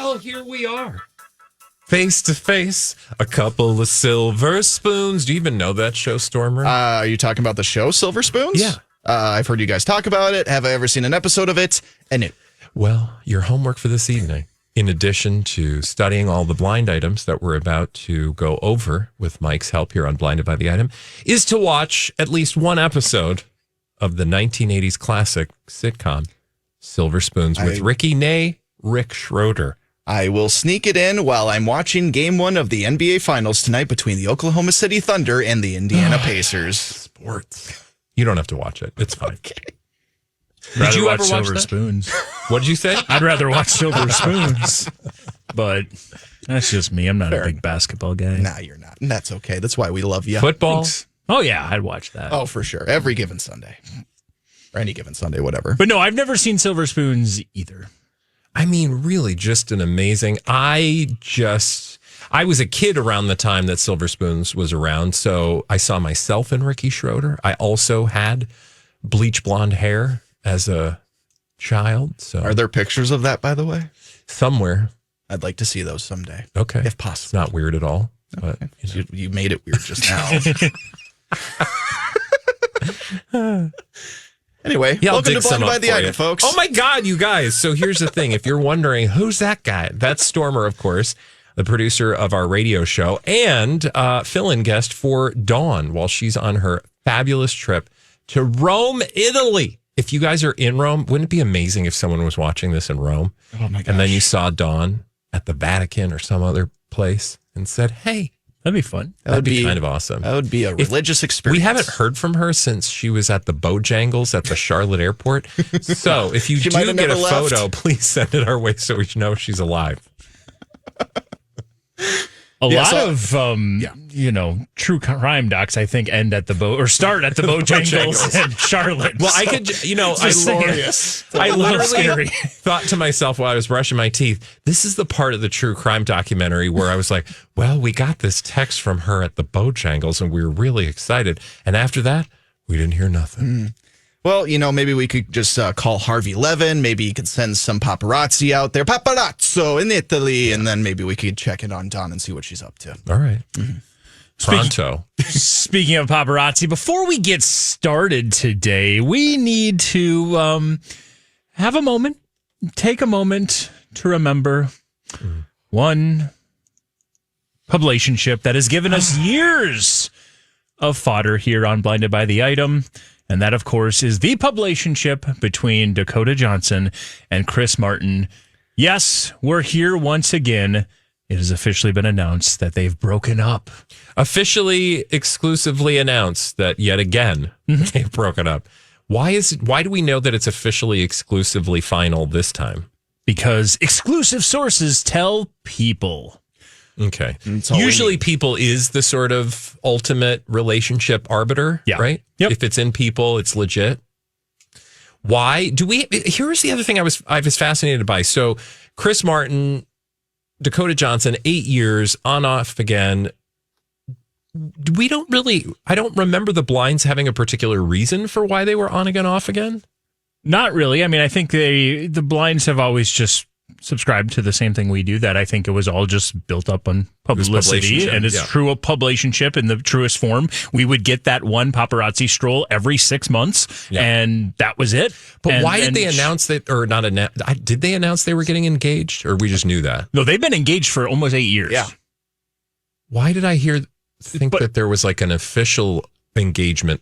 Well, here we are. Face to face, a couple of silver spoons. Do you even know that show, Stormer? Are you talking about the show Silver Spoons? Yeah. I've heard you guys talk about it. Have I ever seen an episode of it? And it. Well, your homework for this evening, in addition to studying all the blind items that we're about to go over with Mike's help here on Blinded by the Item, is to watch at least one episode of the 1980s classic sitcom Silver Spoons with Rick Schroeder. I will sneak it in while I'm watching Game 1 of the NBA Finals tonight between the Oklahoma City Thunder and the Indiana Pacers. Sports. You don't have to watch it. It's fine. Okay. Did you ever watch Silver that? Spoons? What did you say? I'd rather watch Silver Spoons, but that's just me. I'm not a big basketball guy. Nah, you're not. And that's okay. That's why we love you. Football? Thanks. Oh, yeah, I'd watch that. Oh, for sure. Every given Sunday. Or any given Sunday, whatever. But no, I've never seen Silver Spoons either. I mean, really just an amazing... I was a kid around the time that Silver Spoons was around, so I saw myself in Ricky Schroeder. I also had bleach blonde hair as a child. So Are there pictures of that, by the way? somewhere. I'd like to see those someday. Okay. If It's possible. not weird at all. But You made it weird just now. Anyway, yeah, I'll welcome dig to some Blinded by up the for Item, you. folks. Oh my God, you guys. So here's the thing. If you're wondering, who's that guy? That's Stormer, of course, the producer of our radio show and fill-in guest for Dawn while she's on her fabulous trip to Rome, Italy. If you guys are in Rome, wouldn't it be amazing if someone was watching this in Rome? Oh my gosh. And then you saw Dawn at the Vatican or some other place and said, hey, That'd be fun. that'd be kind of awesome. That would be a religious experience. We haven't heard from her since she was at the Bojangles at the Charlotte airport. So if you She might do have get a never left. photo, please send it our way so we know she's alive. A Yeah, lot so- of, true crime docs, I think, end at the start at the Bojangles and Charlotte. Well, I could, I literally scary. thought to myself while I was brushing my teeth, this is the part of the true crime documentary where I was like, well, we got this text from her at the Bojangles and we were really excited. And after that, we didn't hear nothing. Well, maybe we could just call Harvey Levin. Maybe you could send some paparazzi out there. Paparazzo in Italy. And then maybe we could check in on Dawn and see what she's up to. All right. Pronto. Speaking of paparazzi, before we get started today, we need to have a moment, take a moment to remember one publicationship that has given us years of fodder here on Blinded by the Item. And that, of course, is the publicationship between Dakota Johnson and Chris Martin. Yes, we're here once again. It has officially been announced that they've broken up. Officially, exclusively announced that yet again they've broken up. Why do we know that it's officially exclusively final this time? Because exclusive sources tell people. Okay. That's all we Usually need. people is the sort of ultimate relationship arbiter, Yeah. right? Yep. If it's in people, it's legit. Why do we? Here's the other thing I was fascinated by. So Chris Martin, Dakota Johnson, 8 years on off again. I don't remember the Blinds having a particular reason for why they were on again, off again. Not really. I mean, I think the Blinds have always just subscribed to the same thing we do, that I think it was all just built up on publicity, publicationship, and it's yeah. true of publicationship in the truest form. We would get that one paparazzi stroll every 6 months, Yeah. and that was it. But why did they announce that, or not announce? Did they announce they were getting engaged, or we just knew that? No, they've been engaged for almost 8 years. Yeah. Why did I think that there was like an official engagement?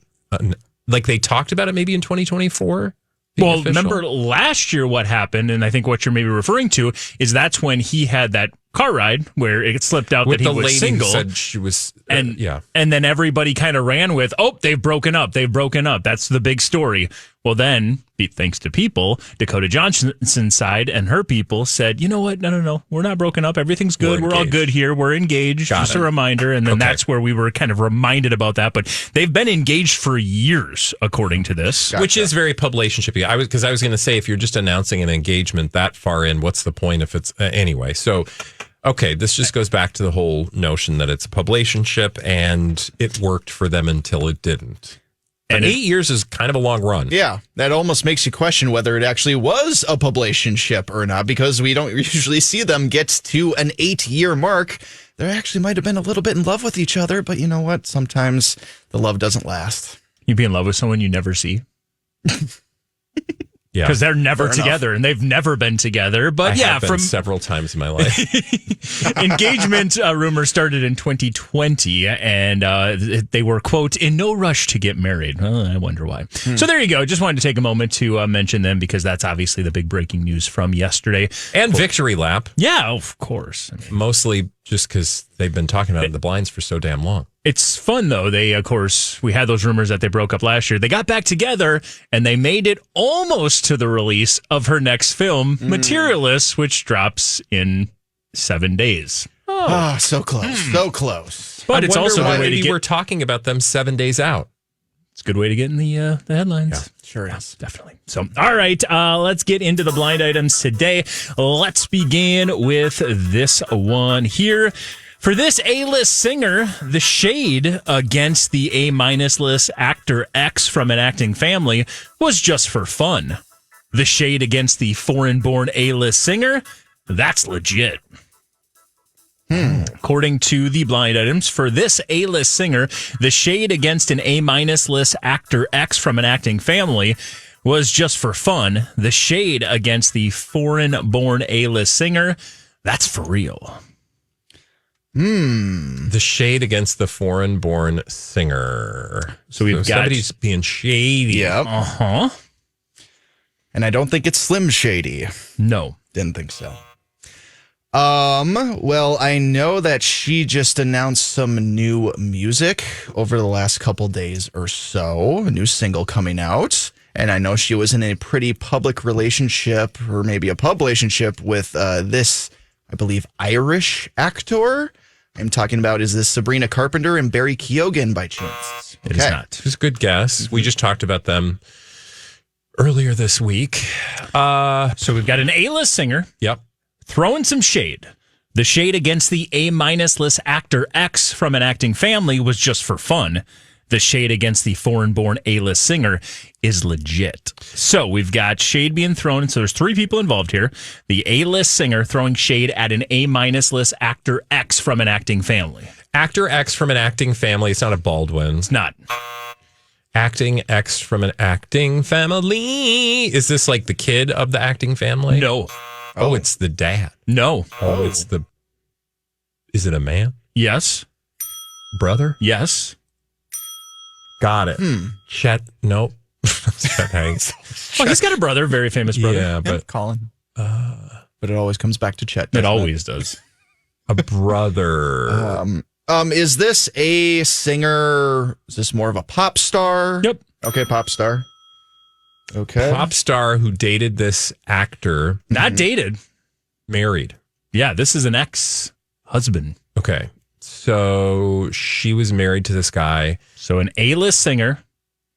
Like they talked about it maybe in 2024? Well, remember last year what happened, and I think what you're maybe referring to is that's when he had that car ride where it slipped out with that he the was lady single. who said she was, And yeah. and then everybody kind of ran with, oh, they've broken up. That's the big story. Well, then, thanks to people, Dakota Johnson's side and her people said, you know what? No. We're not broken up. Everything's good. We're all engaged. good here. We're engaged. Got Just it. a reminder. And then Okay. that's where we were kind of reminded about that. But they've been engaged for years, according to this. Gotcha. Which is very publicationshipy. I was going to say, if you're just announcing an engagement that far in, what's the point if it's anyway? So, okay, this just goes back to the whole notion that it's a publicationship and it worked for them until it didn't. And 8 years is kind of a long run. Yeah, that almost makes you question whether it actually was a publicationship or not, because we don't usually see them get to an 8-year mark. They actually might have been a little bit in love with each other, but you know what? Sometimes the love doesn't last. You'd be in love with someone you never see. Yeah, because they're never Fair together and they've never been together. But I yeah, have been from several times in my life. engagement rumors started in 2020, and they were, quote, in no rush to get married. Well, I wonder why. So there you go. Just wanted to take a moment to mention them because that's obviously the big breaking news from yesterday. And Victory Lap. Yeah, of course. I mean, Mostly just because they've been talking about it in the blinds for so damn long. it's fun, though. They, of course, we had those rumors that they broke up last year. They got back together, and they made it almost to the release of her next film, Materialist, which drops in 7 days. Oh, so close. So close. But it's also a why good way to maybe get... we're talking about them 7 days out. It's a good way to get in the headlines. Sure is. Definitely. So, all right, let's get into the blind items today. Let's begin with this one here. For this A-list singer, the shade against the A-list actor X from an acting family was just for fun. The shade against the foreign-born A-list singer, that's legit. According to the blind items, for this A-list singer, the shade against an A-list actor X from an acting family was just for fun. The shade against the foreign-born A-list singer, that's for real. The shade against the foreign-born singer. So we've got somebody's being shady. Yep. Uh-huh. And I don't think it's Slim Shady. No. Didn't think so. Well, I know that she just announced some new music over the last couple days or so, a new single coming out. And I know she was in a pretty public relationship, or maybe a publicationship, with this, I believe, Irish actor. I'm talking about, is this Sabrina Carpenter and Barry Keoghan by chance? It is not. It's a good guess. We just talked about them earlier this week. So we've got an A-list singer Yep. throwing some shade. The shade against the A-list actor X from an acting family was just for fun. The shade against the foreign-born A-list singer is legit. So we've got shade being thrown. So there's 3 people involved here. The A-list singer throwing shade at an A-list actor X from an acting family. Actor X from an acting family. It's not a Baldwin. It's not. Acting X from an acting family. Is this like the kid of the acting family? No. Oh, it's the dad. No. Oh, it's the... Is it a man? Yes. Brother? Yes. Got it. Chet? Nope. Chet Hanks. Well, he's got a brother, very famous brother. Yeah, But but Colin. But it always comes back to Chet. It doesn't always does. a brother. Is this a singer? Is this more of a pop star? Yep. Okay, pop star. Okay. Pop star who dated this actor, Not dated. married. Yeah, this is an ex-husband. Okay. So she was married to this guy. So an A-list singer.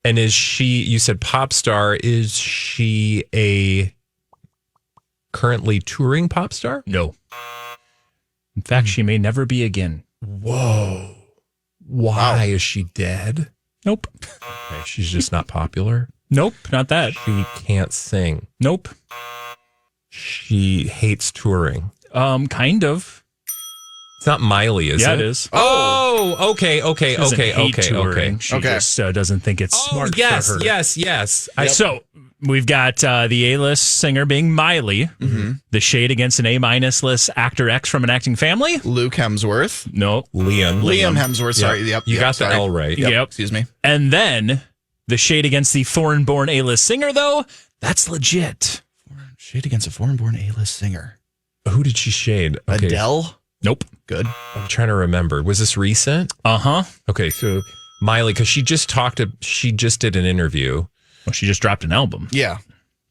And is she, you said pop star, is she a currently touring pop star? No. In fact, she may never be again. Whoa. Why is she dead? Nope. Okay, she's just not popular. Nope, not that. She can't sing. Nope. She hates touring. Kind of. It's not Miley, is it? Yeah, it is. Oh, okay. She doesn't hate touring. She just doesn't think it's smart for her. Yes. So we've got the A-list singer being Miley. The shade against an A-list actor X from an acting family. Luke Hemsworth. No. Liam Hemsworth. Sorry. Yep. You got sorry. the L right. Yep. Excuse me. And then the shade against the foreign-born A-list singer, though, that's legit. Shade against a foreign-born A-list singer. Who did she shade? Okay. Adele. Nope. Good. I'm trying to remember. Was this recent? Uh-huh. Okay, so Miley, because she just did an interview. Well, she just dropped an album. Yeah.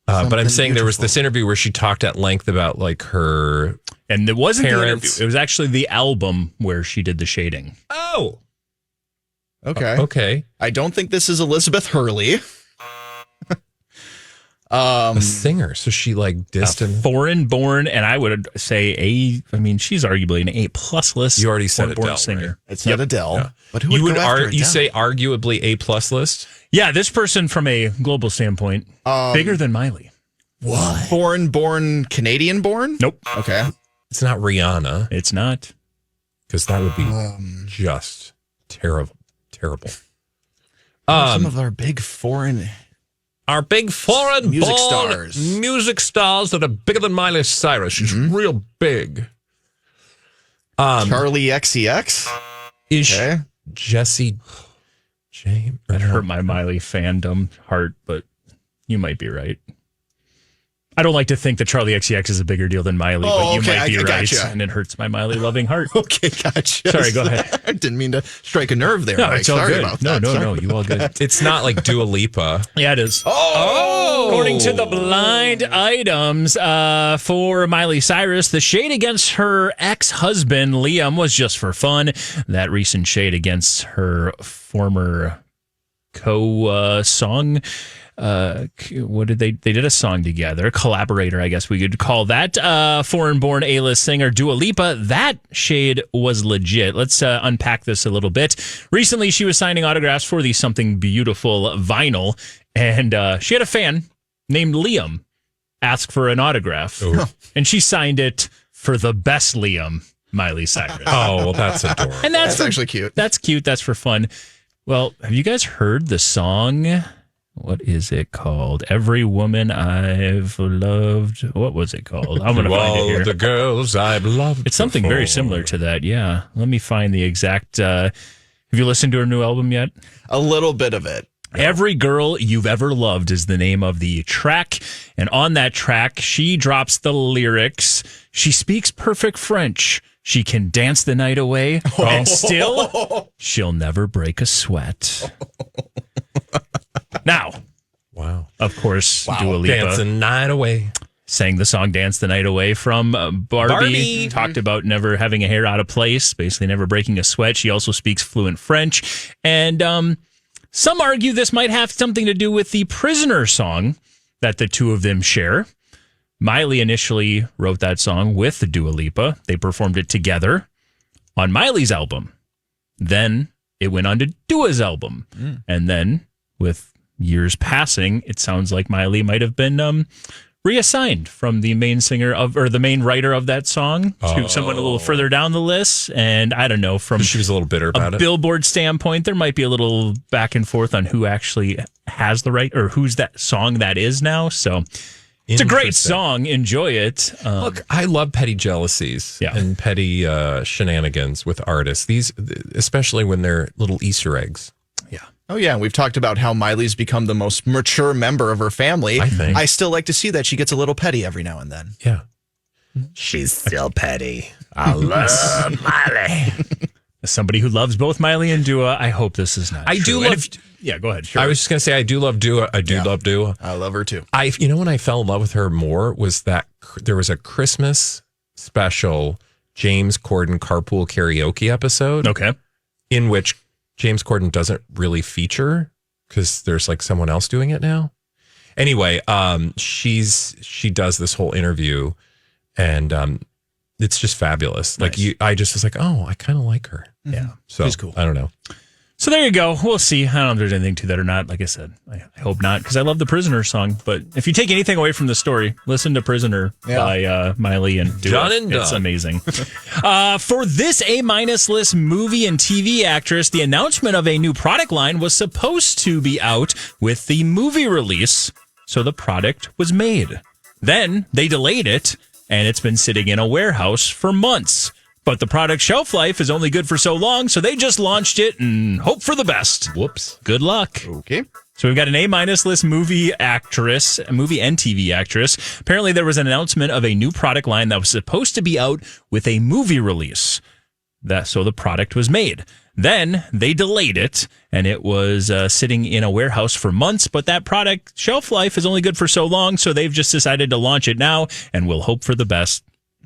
But I'm Something saying there was beautiful. this interview where she talked at length about like her. And it wasn't the Parents. interview. It was actually the album where she did the shading. Oh, Okay. okay. I don't think this is Elizabeth Hurley. A singer. So she like distant. Foreign-born, and I would say she's arguably an A+ list. You already said foreign-born Adele, singer. It's not Adele. Yeah. But who would go after you Adele? say arguably A+ list? Yeah, this person from a global standpoint, bigger than Miley. What? Foreign-born, Canadian-born? Nope. Okay. It's not Rihanna, It's not. because that would be just terrible. Some of our big foreign... Our big foreign Music born stars. music stars that are bigger than Miley Cyrus. She's real big. Charlie XCX? Is Okay. Jesse James? That hurt my Miley fandom heart, but you might be right. I don't like to think that Charlie XCX is a bigger deal than Miley, but you okay, might be I right. gotcha. And it hurts my Miley loving heart. Okay, gotcha. Sorry, go ahead. I didn't mean to strike a nerve there, No, Mike. it's all Sorry good. about No, that. no, Sorry. no. You all good. It's not like Dua Lipa. Yeah, it is. Oh! According to the blind items for Miley Cyrus, the shade against her ex-husband, Liam, was just for fun. That recent shade against her former co-song, what did they did a song together, collaborator, I guess we could call that, foreign-born A-list singer Dua Lipa. That shade was legit. Let's unpack this a little bit. Recently, she was signing autographs for the Something Beautiful vinyl, and she had a fan named Liam ask for an autograph, and she signed it for the best Liam, Miley Cyrus. Oh, well, that's adorable. And That's actually cute. That's cute. That's for fun. Well, have you guys heard the song? What is it called? Every Woman I've Loved. What was it called? I'm going to find it all here. the girls I've loved. It's something before. very similar to that. Yeah. Let me find the exact. Have you listened to her new album yet? A little bit of it. Every Girl You've Ever Loved is the name of the track. And on that track, she drops the lyrics. She speaks perfect French. She can dance the night away. And still, she'll never break a sweat. Now, Wow. of course, Dua Lipa Dancing night away. sang the song Dance the Night Away from Barbie. Talked about never having a hair out of place, basically never breaking a sweat. She also speaks fluent French. And some argue this might have something to do with the Prisoner song that the two of them share. Miley initially wrote that song with Dua Lipa. They performed it together on Miley's album. Then it went on to Dua's album. And then with years passing, it sounds like Miley might have been reassigned from the main singer or the main writer of that song to someone a little further down the list. And I don't know, from She was a little bitter about it. Billboard standpoint, there might be a little back and forth on who actually has the right or whose that song that is now. So it's a great Interesting. song. Enjoy it. Look, I love petty jealousies and petty shenanigans with artists. These, especially when they're little Easter eggs. Yeah. Oh, yeah. We've talked about how Miley's become the most mature member of her family. I think. I still like to see that she gets a little petty every now and then. Yeah. She's still petty. I love Miley. As somebody who loves both Miley and Dua, I hope this is not I true. do And love. yeah, go ahead. Sure. I was just gonna say I do love Dua. I do love Dua. I love her too. You know when I fell in love with her more was that there was a Christmas special James Corden carpool karaoke episode okay. in which James Corden doesn't really feature because there's like someone else doing it now. Anyway, she does this whole interview and it's just fabulous. Nice. Like I just was like, oh, I kind of like her. Yeah. So She's cool. I don't know. So there you go. We'll see. I don't know if there's anything to that or not. Like I said, I hope not, because I love the Prisoner song. But if you take anything away from the story, listen to Prisoner by Miley and Dua. Done and It's done. amazing. For this A-minus list movie and TV actress, the announcement of a new product line was supposed to be out with the movie release. So the product was made. Then they delayed it, and it's been sitting in a warehouse for months. But the product shelf life is only good for so long, so they just launched it and hope for the best. Whoops. Good luck. Okay. So we've got an A-minus list movie actress, a movie and TV actress. Apparently there was an announcement of a new product line that was supposed to be out with a movie release. So the product was made. Then they delayed it, and it was sitting in a warehouse for months. But that product shelf life is only good for so long, so they've just decided to launch it now, and we'll hope for the best.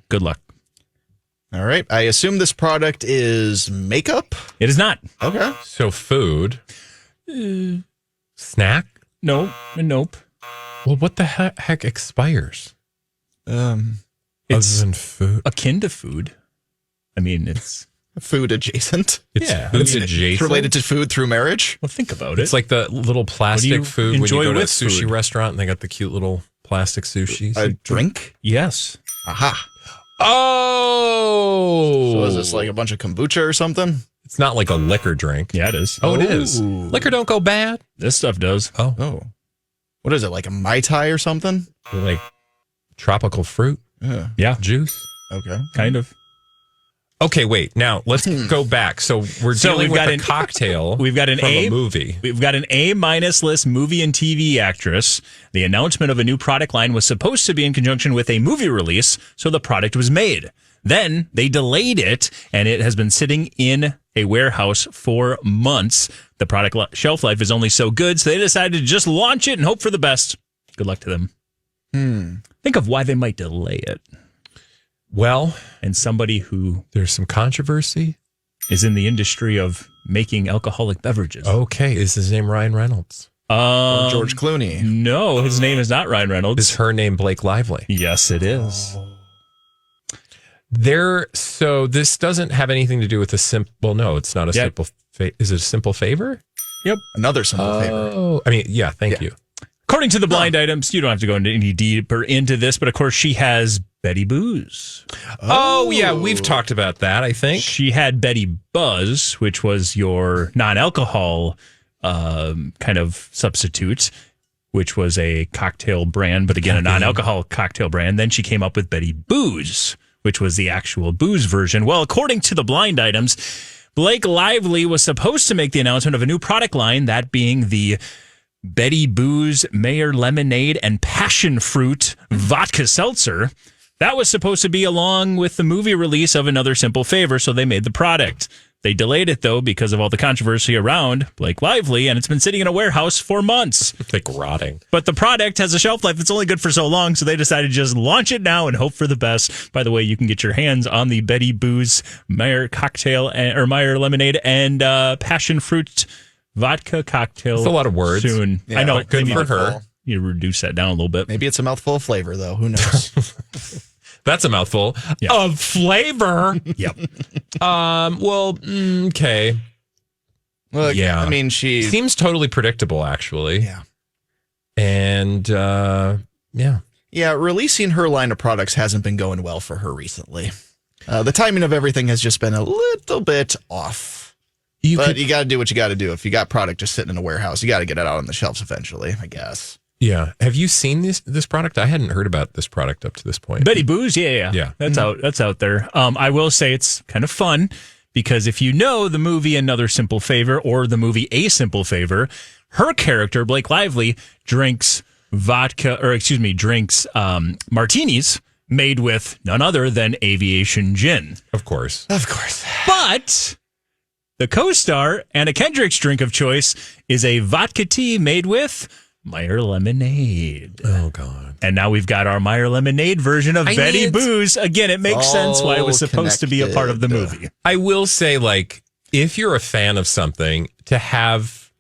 Good luck. All right. I assume this product is makeup. It is not. Okay. So food, snack. No, nope. Well, what the heck expires It's other than food? akin to food. I mean, it's food adjacent. It's Yeah, food It's adjacent. related to food through marriage. Well, think about it. It's like the little you plastic food when you enjoy go to a with sushi food? restaurant and they got the cute little plastic sushi. A drink. Yes. Aha. Oh, So is this like a bunch of kombucha or something? it's not like a liquor drink. Yeah, it is. Oh, it is. Ooh. Liquor don't go bad. This stuff does. Oh, Oh. What is it, like a Mai Tai or something? like tropical fruit Yeah. Yeah, juice. Okay. kind of. Okay, wait. Now let's go back. So we're So dealing we've with got a an- cocktail. we've got an from A- a movie. We've got an A-minus list movie and TV actress. The announcement of a new product line was supposed to be in conjunction with a movie release, so the product was made. Then they delayed it, and it has been sitting in a warehouse for months. The product shelf life is only so good, so they decided to just launch it and hope for the best. Good luck to them. Think of why they might delay it. Well, And somebody who there's some controversy. is in the industry of making alcoholic beverages. Okay, is his name Ryan Reynolds? George Clooney. No, his name is not Ryan Reynolds. Is her name Blake Lively? Yes, it is. So this doesn't have anything to do with a simple. No, it's not a Yeah. simple. Is it a simple favor? Yep. Another simple favor. Oh, I mean, yeah. Thank you. According to the blind items, you don't have to go into any deeper into this, but of course she has Betty Booze. Oh, yeah, we've talked about that. I think. She had Betty Buzz, which was your non-alcohol kind of substitute, which was a cocktail brand, but again, a non-alcohol cocktail brand. Then she came up with Betty Booze, which was the actual booze version. Well, according to the blind items, Blake Lively was supposed to make the announcement of a new product line, that being the Betty Booze Mayor Lemonade and Passion Fruit Vodka Seltzer. That was supposed to be along with the movie release of Another Simple Favor, so they made the product. They delayed it, though, because of all the controversy around Blake Lively, and it's been sitting in a warehouse for months. Like rotting. But the product has a shelf life that's only good for so long, so they decided to just launch it now and hope for the best. By the way, you can get your hands on the Betty Booze Meyer cocktail or Meyer lemonade and passion fruit vodka cocktail. It's a lot of words. Soon. Yeah, I know. but good Maybe for her. You reduce that down a little bit. Maybe it's a mouthful of flavor, though. Who knows? That's a mouthful Yeah. of flavor. Yep. Well, okay. Look, Yeah. I mean, she. Seems totally predictable, actually. Yeah. And yeah. Yeah, releasing her line of products hasn't been going well for her recently. The timing of everything has just been a little bit off. You But could, you got to do what you got to do. If you got product just sitting in a warehouse, you got to get it out on the shelves eventually, I guess. yeah. Have you seen this product? I hadn't heard about this product up to this point. Betty Booze, yeah. Yeah. That's out there. I will say it's kind of fun because if you know the movie Another Simple Favor or the movie A Simple Favor, her character, Blake Lively, drinks martinis made with none other than aviation gin. Of course. Of course. But the co-star, Anna Kendrick's drink of choice, is a vodka tea made with Meyer Lemonade. Oh, God. And now we've got our Meyer Lemonade version of I Betty mean, Booze. Again, it makes sense why it was all supposed to be a part of the connected. movie. I will say, like, if you're a fan of something, to have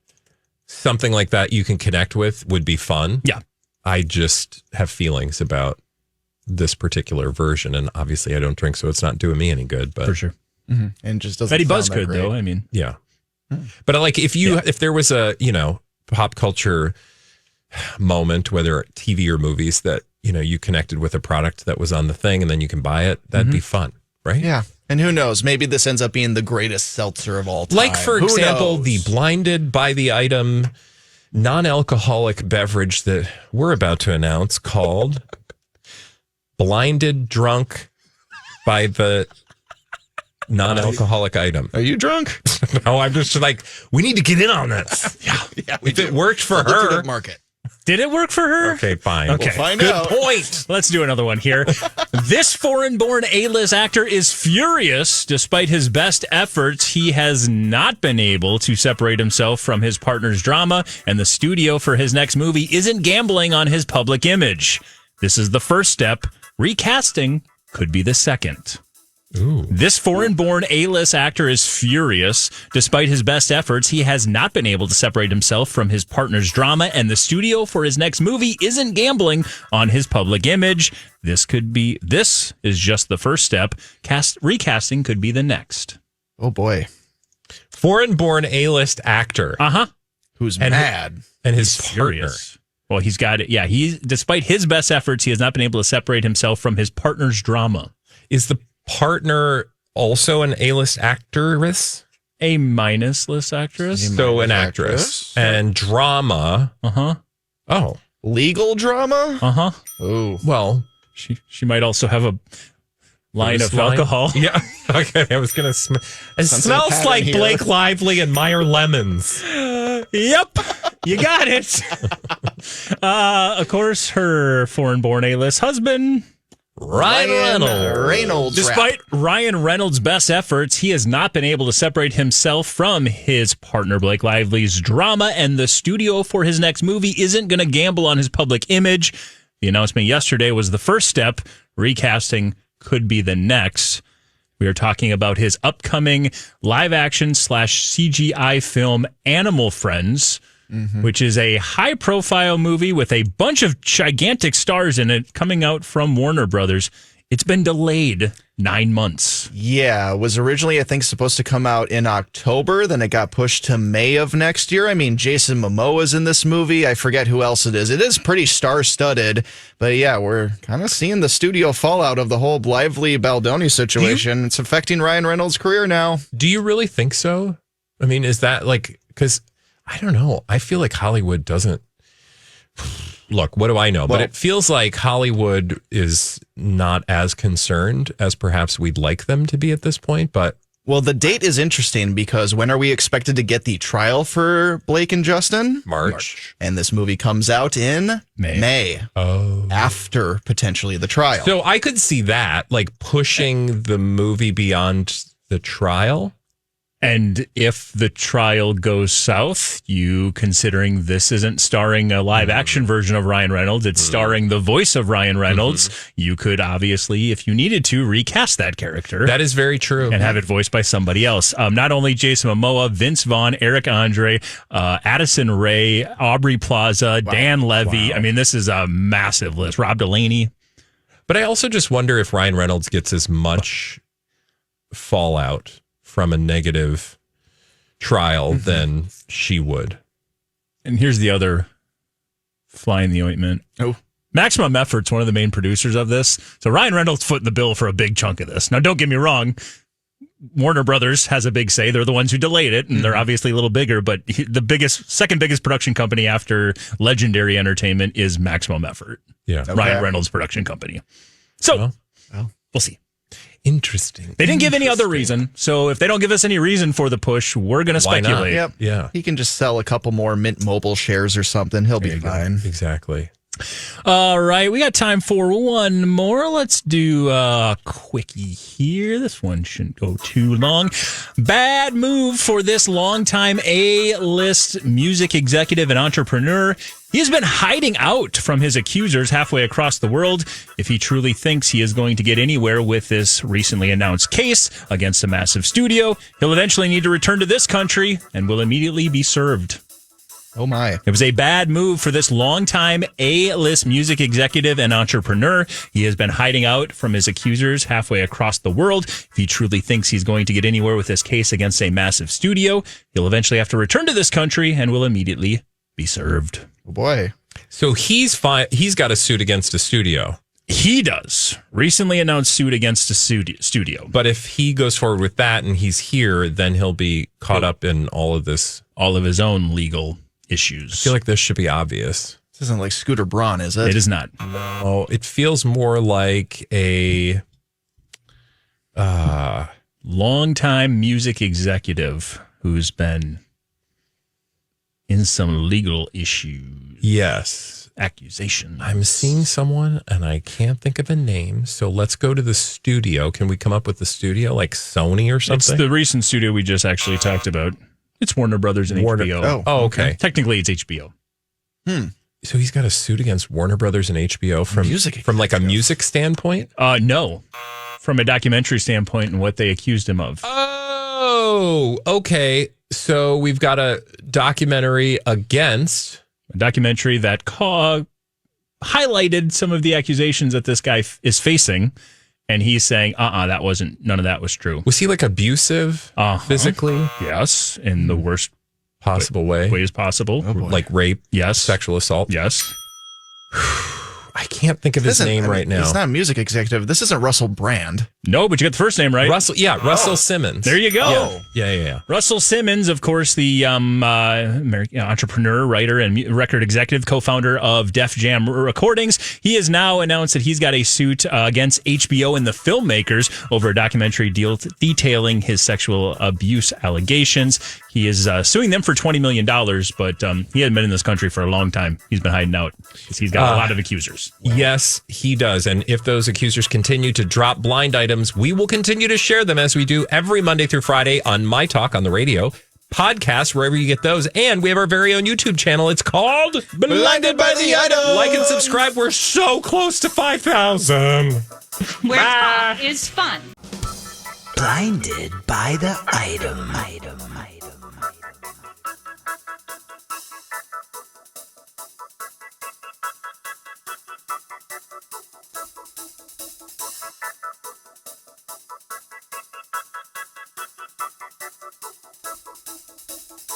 something like that you can connect with would be fun. Yeah. I just have feelings about this particular version. And obviously I don't drink, so it's not doing me any good. But For sure. And just doesn't Betty sound Buzz that could, great. though. I mean, yeah. But like if there was a, pop culture moment, whether TV or movies, that, you connected with a product that was on the thing and then you can buy it, that'd be fun. Right? Yeah. And who knows? Maybe this ends up being the greatest seltzer of all time. Like, for Who example, knows? the blinded by the item non-alcoholic beverage that we're about to announce called Blinded Drunk by the non-alcoholic item. Are you drunk? No, I'm just like, we need to get in on this. Yeah. If it worked for her. Lucrative market. did it work for her? Okay, fine. Okay. We'll find Good out. point. Let's do another one here. This foreign-born A-list actor is furious. Despite his best efforts, he has not been able to separate himself from his partner's drama, and the studio for his next movie isn't gambling on his public image. This is the first step. Recasting could be the second. Ooh. This foreign-born A-list actor is furious. Despite his best efforts, he has not been able to separate himself from his partner's drama, and the studio for his next movie isn't gambling on his public image. This is just the first step. Recasting could be the next. Oh, boy. Foreign-born A-list actor. Who's And mad. And his He's partner. furious. Well, he's got it. Yeah, despite his best efforts, he has not been able to separate himself from his partner's drama. Is the partner also an A-list actress? A minus list actress. So an actress. And drama. Oh. Legal drama? Oh. Well, She might also have a line Bruce of alcohol. Yeah. Okay. I was going to It smells pattern like here. Blake Lively and Meyer Lemons. Yep, you got it. Of course, her foreign-born A-list husband, Ryan Reynolds. despite Ryan Reynolds' best efforts, he has not been able to separate himself from his partner Blake Lively's drama, and the studio for his next movie isn't going to gamble on his public image. The announcement yesterday was the first step. Recasting could be the next. We are talking about his upcoming live-action / CGI film Animal Friends, which is a high-profile movie with a bunch of gigantic stars in it coming out from Warner Brothers. It's been delayed 9 months. Yeah, it was originally, I think, supposed to come out in October. Then it got pushed to May of next year. I mean, Jason Momoa's in this movie. I forget who else it is. It is pretty star-studded. But yeah, we're kind of seeing the studio fallout of the whole Lively Baldoni situation. It's affecting Ryan Reynolds' career now. Do you really think so? I mean, is that like, because I don't know. I feel like Hollywood doesn't. Look, what do I know? Well, but it feels like Hollywood is not as concerned as perhaps we'd like them to be at this point. But Well, the date is interesting because when are we expected to get the trial for Blake and Justin? March. And this movie comes out in May. Oh. After potentially the trial. So I could see that, like pushing the movie beyond the trial. And if the trial goes south, you considering this isn't starring a live action version of Ryan Reynolds, it's starring the voice of Ryan Reynolds, you could obviously, if you needed to, recast that character. That is very true. And have it voiced by somebody else. Not only Jason Momoa, Vince Vaughn, Eric Andre, Addison Rae, Aubrey Plaza, Dan Levy. I mean, this is a massive list. Rob Delaney. But I also just wonder if Ryan Reynolds gets as much fallout from a negative trial than she would. And here's the other fly in the ointment. Oh. Maximum Effort's one of the main producers of this. So Ryan Reynolds footing the bill for a big chunk of this. Now, don't get me wrong. Warner Brothers has a big say. They're the ones who delayed it, and they're obviously a little bigger. But the second biggest production company after Legendary Entertainment is Maximum Effort. Yeah. Ryan Reynolds' production company. So we'll see. Interesting. They didn't give any other reason. So if they don't give us any reason for the push, we're going to Why not? speculate. Yep. Yeah. He can just sell a couple more Mint Mobile shares or something. He'll be fine. Exactly. All right, we got time for one more. Let's do a quickie here. This one shouldn't go too long. Bad move for this longtime A-list music executive and entrepreneur. He has been hiding out from his accusers halfway across the world. If he truly thinks he is going to get anywhere with this recently announced case against a massive studio, he'll eventually need to return to this country and will immediately be served. Oh, my. It was a bad move for this longtime A-list music executive and entrepreneur. He has been hiding out from his accusers halfway across the world. If he truly thinks he's going to get anywhere with this case against a massive studio, he'll eventually have to return to this country and will immediately be served. Oh, boy. So he's got a suit against a studio. He does. Recently announced suit against a studio. But if he goes forward with that and he's here, then he'll be caught up in all of this. All of his own legal issues. I feel like this should be obvious. This isn't like Scooter Braun, is it? It is not. Oh, it feels more like a Longtime music executive who's been in some legal issues. yes. Accusations. I'm seeing someone and I can't think of a name. So let's go to the studio. Can we come up with the studio like Sony or something? It's the recent studio we just actually talked about. It's Warner Brothers and Warner- HBO. Oh, okay. Technically, it's HBO. So he's got a suit against Warner Brothers and HBO from like a music standpoint? No, from a documentary standpoint and what they accused him of. Oh, okay. So we've got a documentary against A documentary that highlighted some of the accusations that this guy is facing and he's saying, none of that was true. Was he like abusive physically? Yes, in the worst possible ways possible. Like rape? Yes. Sexual assault? Yes. I can't think of his name right now. He's not a music executive. This isn't Russell Brand. No, but you got the first name right. Russell Simmons. There you go. Yeah. Russell Simmons, of course, the entrepreneur, writer, and record executive, co-founder of Def Jam Recordings. He has now announced that he's got a suit against HBO and the filmmakers over a documentary detailing his sexual abuse allegations. He is suing them for $20 million, but he hasn't been in this country for a long time. He's been hiding out because he's got a lot of accusers. Yes, he does. And if those accusers continue to drop blind items, we will continue to share them as we do every Monday through Friday on myTalk on the radio, podcasts, wherever you get those. And we have our very own YouTube channel. It's called Blinded by the Item. Like and subscribe. We're so close to 5,000. Where talk is fun. Blinded by the item.